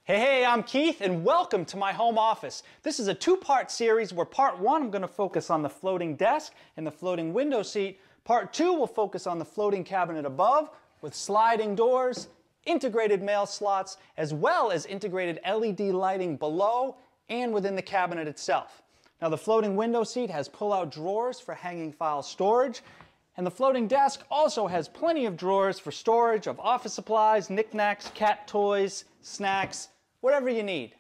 Hey, I'm Keith and welcome to my home office. This is a two-part series where part one I'm going to focus on the floating desk and the floating window seat. Part two will focus on the floating cabinet above with sliding doors, integrated mail slots, as well as integrated LED lighting below and within the cabinet itself. Now the floating window seat has pull-out drawers for hanging file storage, and the floating desk also has plenty of drawers for storage of office supplies, knickknacks, cat toys, snacks, whatever you need.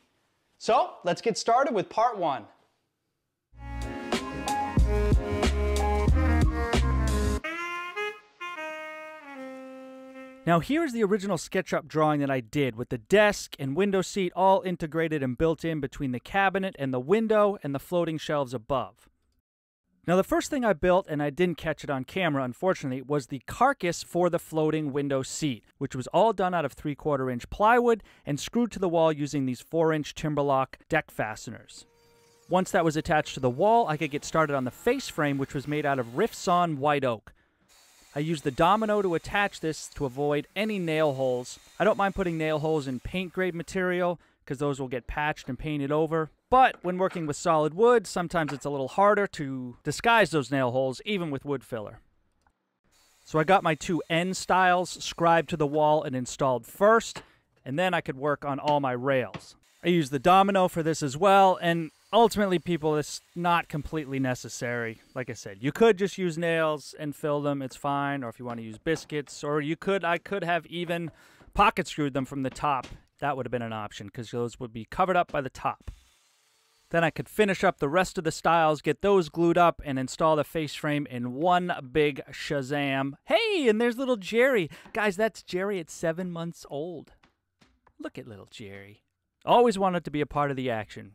So let's get started with part one. Now here's the original SketchUp drawing that I did with the desk and window seat all integrated and built in between the cabinet and the window and the floating shelves above. Now the first thing I built, and I didn't catch it on camera unfortunately, was the carcass for the floating window seat, which was all done out of 3/4 inch plywood and screwed to the wall using these 4-inch Timberlock deck fasteners. Once that was attached to the wall, I could get started on the face frame, which was made out of rift-sawn white oak. I used the domino to attach this to avoid any nail holes. I don't mind putting nail holes in paint grade material because those will get patched and painted over. But when working with solid wood, sometimes it's a little harder to disguise those nail holes, even with wood filler. So I got my two end stiles scribed to the wall and installed first, and then I could work on all my rails. I used the domino for this as well, and ultimately, people, it's not completely necessary. Like I said, you could just use nails and fill them, it's fine, or if you want to use biscuits, or I could have even pocket screwed them from the top. That would have been an option, because those would be covered up by the top. Then I could finish up the rest of the stiles, get those glued up, and install the face frame in one big shazam. Hey, and there's little Jerry. Guys, that's Jerry at 7 months old. Look at little Jerry. Always wanted to be a part of the action,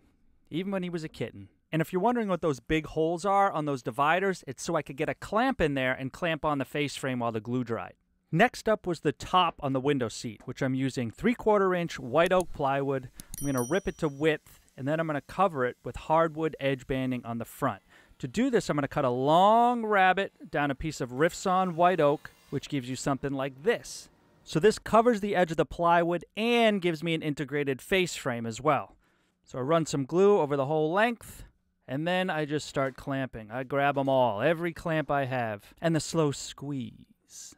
even when he was a kitten. And if you're wondering what those big holes are on those dividers, it's so I could get a clamp in there and clamp on the face frame while the glue dried. Next up was the top on the window seat, which I'm using 3/4 inch white oak plywood. I'm going to rip it to width, and then I'm going to cover it with hardwood edge banding on the front. To do this, I'm going to cut a long rabbet down a piece of rift-sawn white oak, which gives you something like this. So this covers the edge of the plywood and gives me an integrated face frame as well. So I run some glue over the whole length, and then I just start clamping. I grab them all, every clamp I have, and the slow squeeze.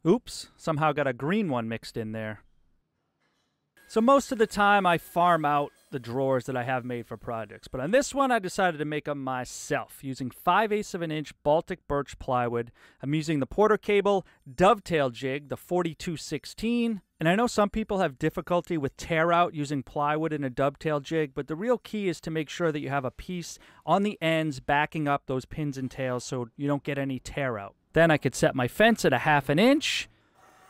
Oops, somehow got a green one mixed in there. So most of the time I farm out the drawers that I have made for projects, but on this one I decided to make them myself using 5/8 of an inch Baltic birch plywood. I'm using the Porter Cable dovetail jig, the 4216, and I know some people have difficulty with tear out using plywood in a dovetail jig, but the real key is to make sure that you have a piece on the ends backing up those pins and tails so you don't get any tear out. Then I could set my fence at 1/2 inch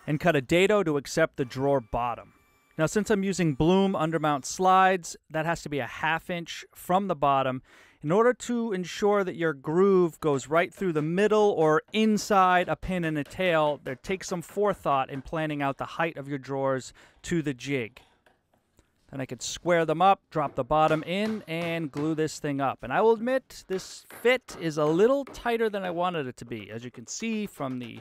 and cut a dado to accept the drawer bottom. Now, since I'm using Bloom undermount slides, that has to be 1/2 inch from the bottom in order to ensure that your groove goes right through the middle or inside a pin and a tail. There takes some forethought in planning out the height of your drawers to the jig. Then I could square them up, drop the bottom in, and glue this thing up. And I will admit, this fit is a little tighter than I wanted it to be, as you can see from the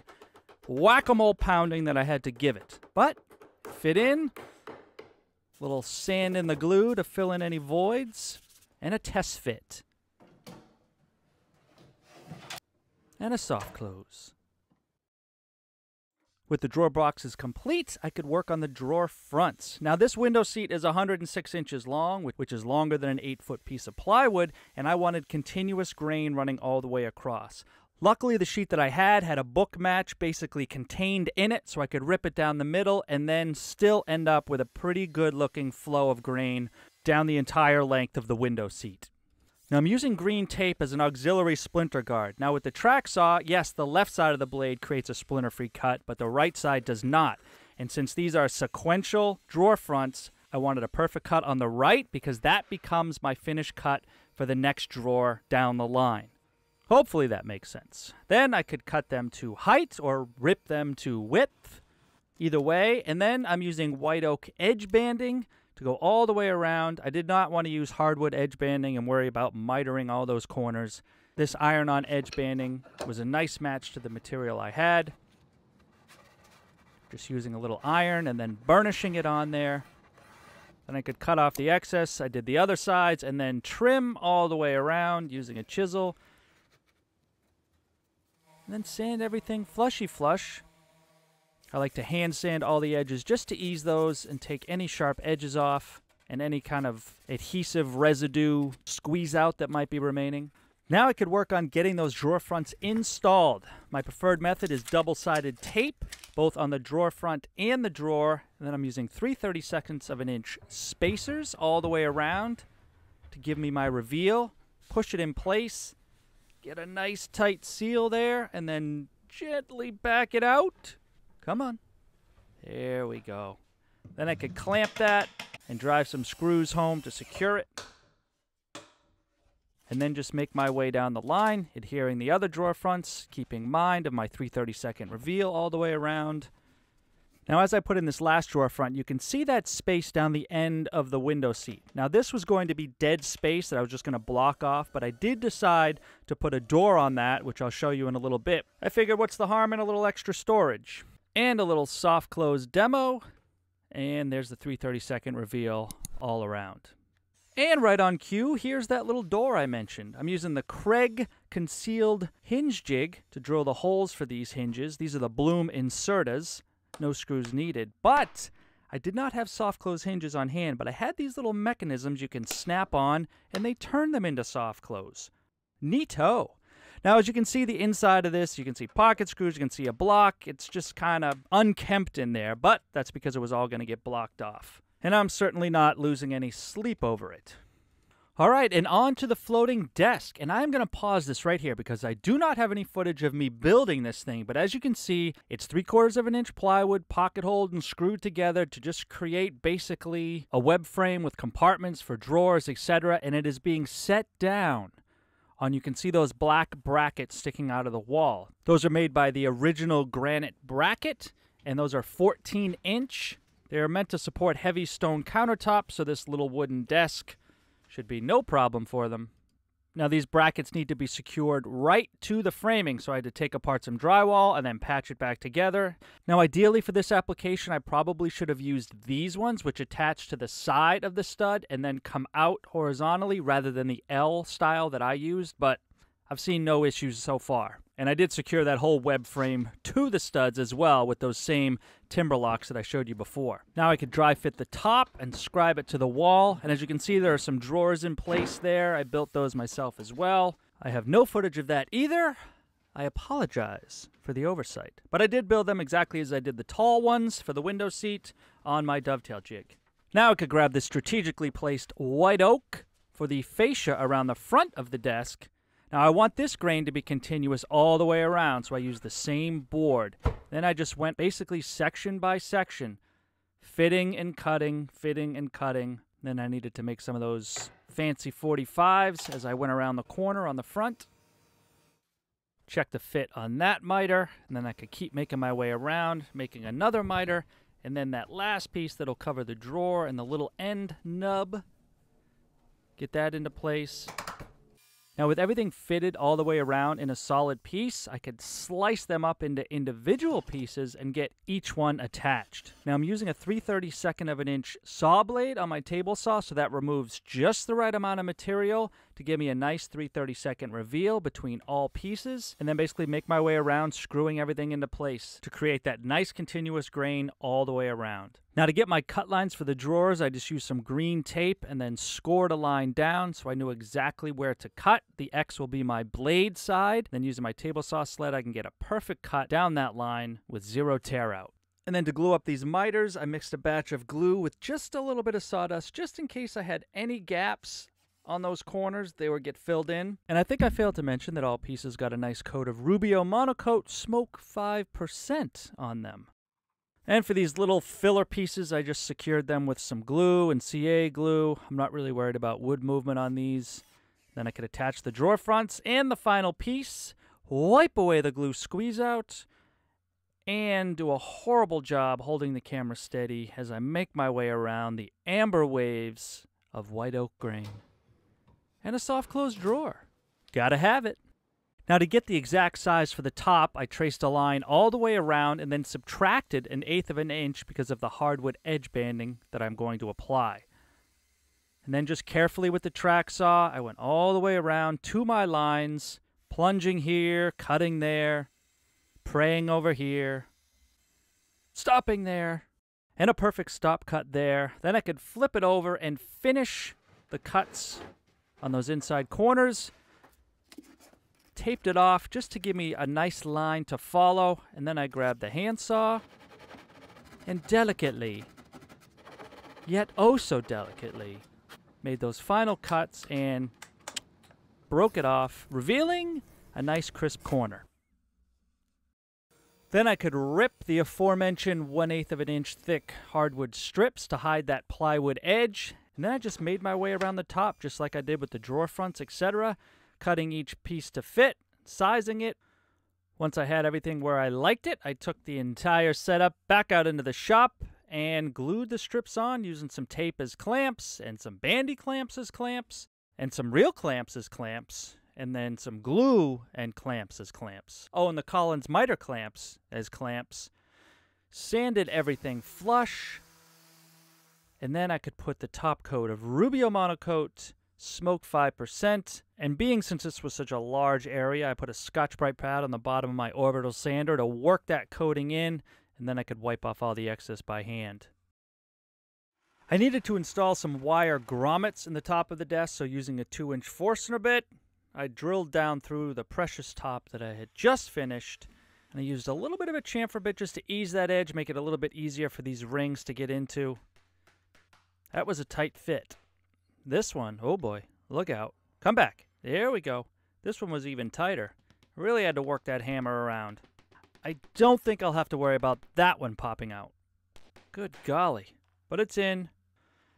whack-a-mole pounding that I had to give it. But fit in. Little sand in the glue to fill in any voids, and a test fit. And a soft close. With the drawer boxes complete, I could work on the drawer fronts. Now this window seat is 106 inches long, which is longer than an 8-foot piece of plywood, and I wanted continuous grain running all the way across. Luckily, the sheet that I had a book match basically contained in it, so I could rip it down the middle and then still end up with a pretty good-looking flow of grain down the entire length of the window seat. Now, I'm using green tape as an auxiliary splinter guard. Now, with the track saw, yes, the left side of the blade creates a splinter-free cut, but the right side does not. And since these are sequential drawer fronts, I wanted a perfect cut on the right because that becomes my finished cut for the next drawer down the line. Hopefully that makes sense. Then I could cut them to height or rip them to width, either way. And then I'm using white oak edge banding to go all the way around. I did not want to use hardwood edge banding and worry about mitering all those corners. This iron-on edge banding was a nice match to the material I had. Just using a little iron and then burnishing it on there. Then I could cut off the excess. I did the other sides and then trim all the way around using a chisel. And then sand everything flushy flush. I like to hand sand all the edges just to ease those and take any sharp edges off and any kind of adhesive residue squeeze out that might be remaining. Now I could work on getting those drawer fronts installed. My preferred method is double-sided tape, both on the drawer front and the drawer. And then I'm using 3/32 of an inch spacers all the way around to give me my reveal. Push it in place, get a nice tight seal there, and then gently back it out. Come on. There we go. Then I could clamp that and drive some screws home to secure it. And then just make my way down the line, adhering the other drawer fronts, keeping mind of my 3/32 reveal all the way around. Now, as I put in this last drawer front, you can see that space down the end of the window seat. Now, this was going to be dead space that I was just going to block off, but I did decide to put a door on that, which I'll show you in a little bit. I figured, what's the harm in a little extra storage? And a little soft close demo. And there's the 3/32 reveal all around. And right on cue, here's that little door I mentioned. I'm using the Craig concealed hinge jig to drill the holes for these hinges. These are the Bloom Insertas. No screws needed. But I did not have soft close hinges on hand, but I had these little mechanisms you can snap on, and they turn them into soft close. Neato. Now, as you can see the inside of this, you can see pocket screws, you can see a block. It's just kind of unkempt in there, but that's because it was all going to get blocked off. And I'm certainly not losing any sleep over it. All right, and on to the floating desk. And I'm going to pause this right here because I do not have any footage of me building this thing. But as you can see, it's 3/4 of an inch plywood, pocket holed and screwed together to just create basically a web frame with compartments for drawers, etc. And it is being set down on, you can see those black brackets sticking out of the wall. Those are made by the original granite bracket, and those are 14-inch. They are meant to support heavy stone countertops, so this little wooden desk should be no problem for them. Now, these brackets need to be secured right to the framing, so I had to take apart some drywall and then patch it back together. Now, ideally for this application, I probably should have used these ones, which attach to the side of the stud and then come out horizontally rather than the L style that I used, but I've seen no issues so far. And I did secure that whole web frame to the studs as well with those same timber locks that I showed you before. Now I could dry fit the top and scribe it to the wall. And as you can see, there are some drawers in place there. I built those myself as well. I have no footage of that either. I apologize for the oversight. But I did build them exactly as I did the tall ones for the window seat on my dovetail jig. Now I could grab this strategically placed white oak for the fascia around the front of the desk. Now, I want this grain to be continuous all the way around, so I used the same board. Then I just went basically section by section, fitting and cutting, fitting and cutting. Then I needed to make some of those fancy 45s as I went around the corner on the front. Check the fit on that miter, and then I could keep making my way around, making another miter, and then that last piece that'll cover the drawer and the little end nub. Get that into place. Now, with everything fitted all the way around in a solid piece, I could slice them up into individual pieces and get each one attached. Now, I'm using a 3/32 of an inch saw blade on my table saw, so that removes just the right amount of material to give me a nice 3/32 reveal between all pieces, and then basically make my way around, screwing everything into place to create that nice continuous grain all the way around. Now, to get my cut lines for the drawers, I just used some green tape and then scored a line down so I knew exactly where to cut. The X will be my blade side. Then using my table saw sled, I can get a perfect cut down that line with zero tear out. And then to glue up these miters, I mixed a batch of glue with just a little bit of sawdust, just in case I had any gaps on those corners, they would get filled in. And I think I failed to mention that all pieces got a nice coat of Rubio Monocoat Smoke 5% on them. And for these little filler pieces, I just secured them with some glue and CA glue. I'm not really worried about wood movement on these. Then I could attach the drawer fronts and the final piece, wipe away the glue squeeze out, and do a horrible job holding the camera steady as I make my way around the amber waves of white oak grain. And a soft close drawer. Gotta have it. Now, to get the exact size for the top, I traced a line all the way around and then subtracted 1/8 of an inch because of the hardwood edge banding that I'm going to apply. And then just carefully with the track saw, I went all the way around to my lines, plunging here, cutting there, praying over here, stopping there, and a perfect stop cut there. Then I could flip it over and finish the cuts on those inside corners. Taped it off just to give me a nice line to follow, and then I grabbed the handsaw and delicately, yet oh so delicately, made those final cuts and broke it off, revealing a nice crisp corner. Then I could rip the aforementioned 1/8 of an inch thick hardwood strips to hide that plywood edge, and then I just made my way around the top just like I did with the drawer fronts, etc., cutting each piece to fit, sizing it. Once I had everything where I liked it, I took the entire setup back out into the shop and glued the strips on using some tape as clamps and some bandy clamps as clamps and some real clamps as clamps and then some glue and clamps as clamps. Oh, and the Collins miter clamps as clamps. Sanded everything flush, and then I could put the top coat of Rubio Monocoat, smoke 5%, and since this was such a large area, I put a Scotch-Brite pad on the bottom of my orbital sander to work that coating in, and then I could wipe off all the excess by hand. I needed to install some wire grommets in the top of the desk, so using a 2-inch Forstner bit, I drilled down through the precious top that I had just finished, and I used a little bit of a chamfer bit just to ease that edge, make it a little bit easier for these rings to get into. That was a tight fit. This one, oh boy, look out. Come back. There we go. This one was even tighter. Really had to work that hammer around. I don't think I'll have to worry about that one popping out. Good golly. But it's in.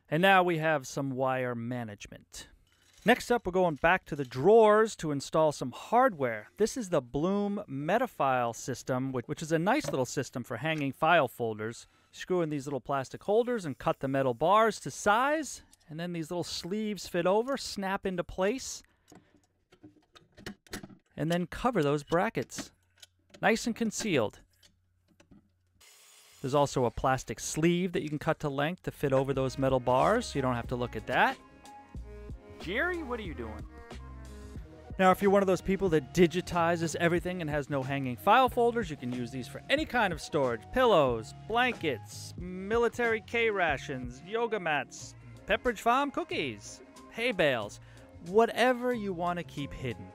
And now we have some wire management. Next up, we're going back to the drawers to install some hardware. This is the Bloom Metafile system, which is a nice little system for hanging file folders. Screw in these little plastic holders and cut the metal bars to size. And then these little sleeves fit over, snap into place, and then cover those brackets. Nice and concealed. There's also a plastic sleeve that you can cut to length to fit over those metal bars, so you don't have to look at that. Jerry, what are you doing? Now, if you're one of those people that digitizes everything and has no hanging file folders, you can use these for any kind of storage. Pillows, blankets, military K-rations, yoga mats, Pepperidge Farm cookies, hay bales, whatever you want to keep hidden.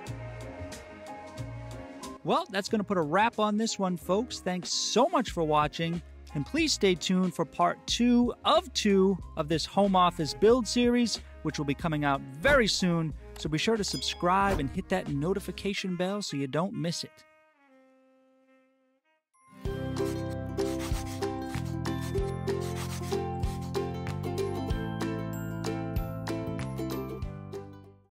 Well, that's going to put a wrap on this one, folks. Thanks so much for watching, and please stay tuned for part 2 of this home office build series, which will be coming out very soon. So be sure to subscribe and hit that notification bell so you don't miss it.